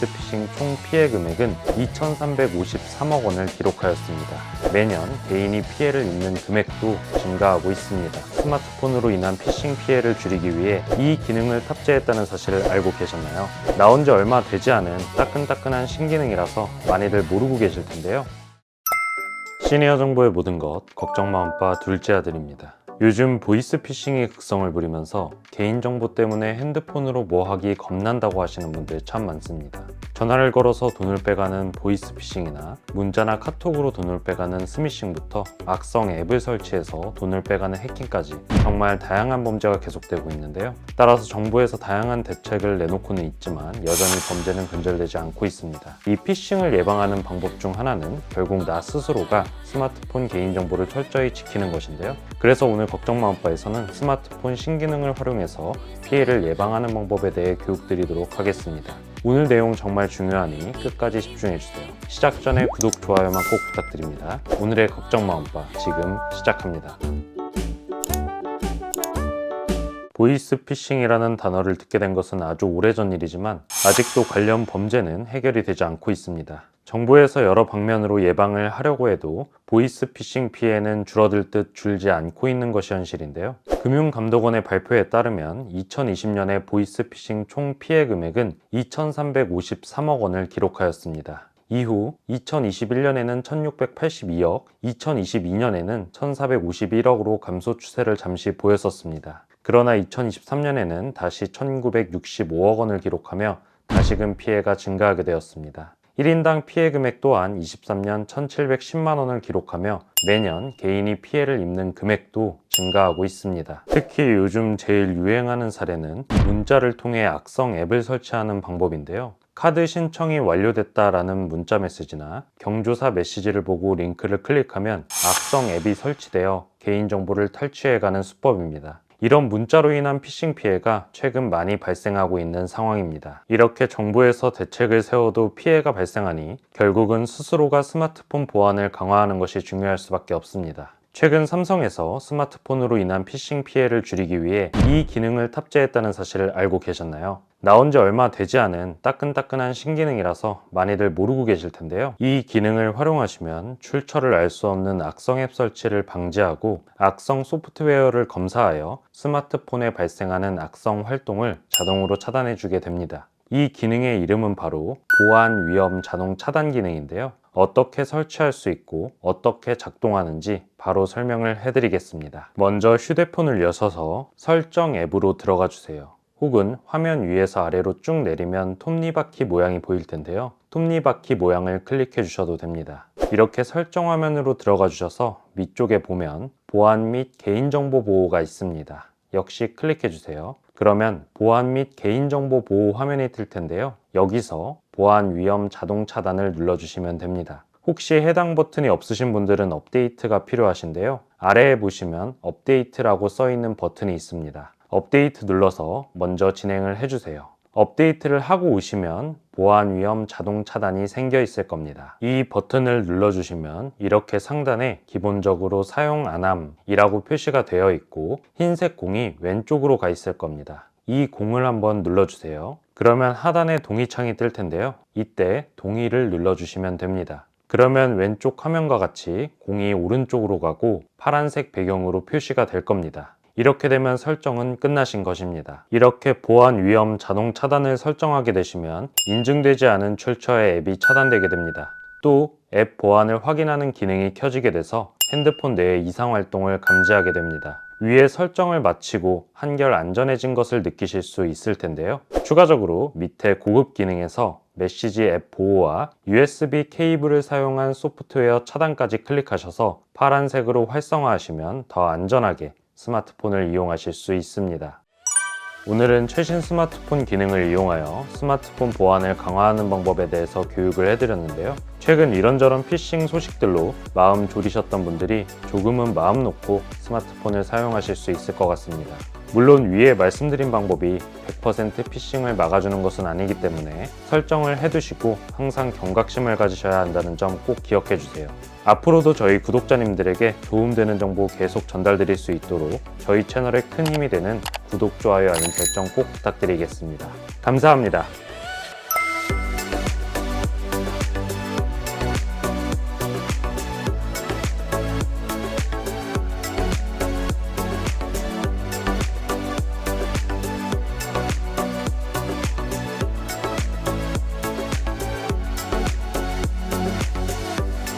보이스피싱 총 피해 금액은 2,353억 원을 기록하였습니다. 매년 개인이 피해를 입는 금액도 증가하고 있습니다. 스마트폰으로 인한 피싱 피해를 줄이기 위해 이 기능을 탑재했다는 사실을 알고 계셨나요? 나온 지 얼마 되지 않은 따끈따끈한 신기능이라서 많이들 모르고 계실 텐데요. 시니어 정보의 모든 것, 걱정 마음바 둘째 아들입니다. 요즘 보이스피싱이 극성을 부리면서 개인정보 때문에 핸드폰으로 뭐 하기 겁난다고 하시는 분들 참 많습니다. 전화를 걸어서 돈을 빼가는 보이스피싱이나 문자나 카톡으로 돈을 빼가는 스미싱부터 악성 앱을 설치해서 돈을 빼가는 해킹까지 정말 다양한 범죄가 계속되고 있는데요. 따라서 정부에서 다양한 대책을 내놓고는 있지만 여전히 범죄는 근절되지 않고 있습니다. 이 피싱을 예방하는 방법 중 하나는 결국 나 스스로가 스마트폰 개인정보를 철저히 지키는 것인데요. 그래서 오늘 걱정 마음바에서는 스마트폰 신기능을 활용해서 피해를 예방하는 방법에 대해 교육드리도록 하겠습니다. 오늘 내용 정말 중요하니 끝까지 집중해주세요. 시작 전에 구독, 좋아요만 꼭 부탁드립니다. 오늘의 걱정 마음바 지금 시작합니다. 보이스피싱이라는 단어를 듣게 된 것은 아주 오래전 일이지만 아직도 관련 범죄는 해결이 되지 않고 있습니다. 정부에서 여러 방면으로 예방을 하려고 해도 보이스피싱 피해는 줄어들 듯 줄지 않고 있는 것이 현실인데요. 금융감독원의 발표에 따르면 2020년에 보이스피싱 총 피해 금액은 2,353억 원을 기록하였습니다. 이후 2021년에는 1,682억, 2022년에는 1,451억으로 감소 추세를 잠시 보였었습니다. 그러나 2023년에는 다시 1,965억 원을 기록하며 다시금 피해가 증가하게 되었습니다. 1인당 피해 금액 또한 23년 1,710만 원을 기록하며 매년 개인이 피해를 입는 금액도 증가하고 있습니다. 특히 요즘 제일 유행하는 사례는 문자를 통해 악성 앱을 설치하는 방법인데요. 카드 신청이 완료됐다라는 문자 메시지나 경조사 메시지를 보고 링크를 클릭하면 악성 앱이 설치되어 개인정보를 탈취해가는 수법입니다. 이런 문자로 인한 피싱 피해가 최근 많이 발생하고 있는 상황입니다. 이렇게 정부에서 대책을 세워도 피해가 발생하니 결국은 스스로가 스마트폰 보안을 강화하는 것이 중요할 수밖에 없습니다. 최근 삼성에서 스마트폰으로 인한 피싱 피해를 줄이기 위해 이 기능을 탑재했다는 사실을 알고 계셨나요? 나온 지 얼마 되지 않은 따끈따끈한 신기능이라서 많이들 모르고 계실 텐데요. 이 기능을 활용하시면 출처를 알 수 없는 악성 앱 설치를 방지하고 악성 소프트웨어를 검사하여 스마트폰에 발생하는 악성 활동을 자동으로 차단해 주게 됩니다. 이 기능의 이름은 바로 보안 위험 자동 차단 기능인데요. 어떻게 설치할 수 있고 어떻게 작동하는지 바로 설명을 해드리겠습니다. 먼저 휴대폰을 여셔서 설정 앱으로 들어가 주세요. 혹은 화면 위에서 아래로 쭉 내리면 톱니바퀴 모양이 보일 텐데요. 톱니바퀴 모양을 클릭해 주셔도 됩니다. 이렇게 설정 화면으로 들어가 주셔서 밑쪽에 보면 보안 및 개인정보 보호가 있습니다. 역시 클릭해 주세요. 그러면 보안 및 개인정보 보호 화면이 뜰 텐데요. 여기서 보안 위험 자동 차단을 눌러주시면 됩니다. 혹시 해당 버튼이 없으신 분들은 업데이트가 필요하신데요. 아래에 보시면 업데이트라고 써있는 버튼이 있습니다. 업데이트 눌러서 먼저 진행을 해주세요. 업데이트를 하고 오시면 보안 위험 자동 차단이 생겨 있을 겁니다. 이 버튼을 눌러주시면 이렇게 상단에 기본적으로 사용 안함이라고 표시가 되어 있고 흰색 공이 왼쪽으로 가 있을 겁니다. 이 공을 한번 눌러주세요. 그러면 하단에 동의창이 뜰 텐데요. 이때 동의를 눌러주시면 됩니다. 그러면 왼쪽 화면과 같이 공이 오른쪽으로 가고 파란색 배경으로 표시가 될 겁니다. 이렇게 되면 설정은 끝나신 것입니다. 이렇게 보안 위험 자동 차단을 설정하게 되시면 인증되지 않은 출처의 앱이 차단되게 됩니다. 또 앱 보안을 확인하는 기능이 켜지게 돼서 핸드폰 내의 이상 활동을 감지하게 됩니다. 위에 설정을 마치고 한결 안전해진 것을 느끼실 수 있을 텐데요. 추가적으로 밑에 고급 기능에서 메시지 앱 보호와 USB 케이블을 사용한 소프트웨어 차단까지 클릭하셔서 파란색으로 활성화하시면 더 안전하게 스마트폰을 이용하실 수 있습니다. 오늘은 최신 스마트폰 기능을 이용하여 스마트폰 보안을 강화하는 방법에 대해서 교육을 해드렸는데요. 최근 이런저런 피싱 소식들로 마음 졸이셨던 분들이 조금은 마음 놓고 스마트폰을 사용하실 수 있을 것 같습니다. 물론 위에 말씀드린 방법이 100% 피싱을 막아주는 것은 아니기 때문에 설정을 해두시고 항상 경각심을 가지셔야 한다는 점 꼭 기억해 주세요. 앞으로도 저희 구독자님들에게 도움되는 정보 계속 전달드릴 수 있도록 저희 채널에 큰 힘이 되는 구독, 좋아요, 알림 설정 꼭 부탁드리겠습니다. 감사합니다.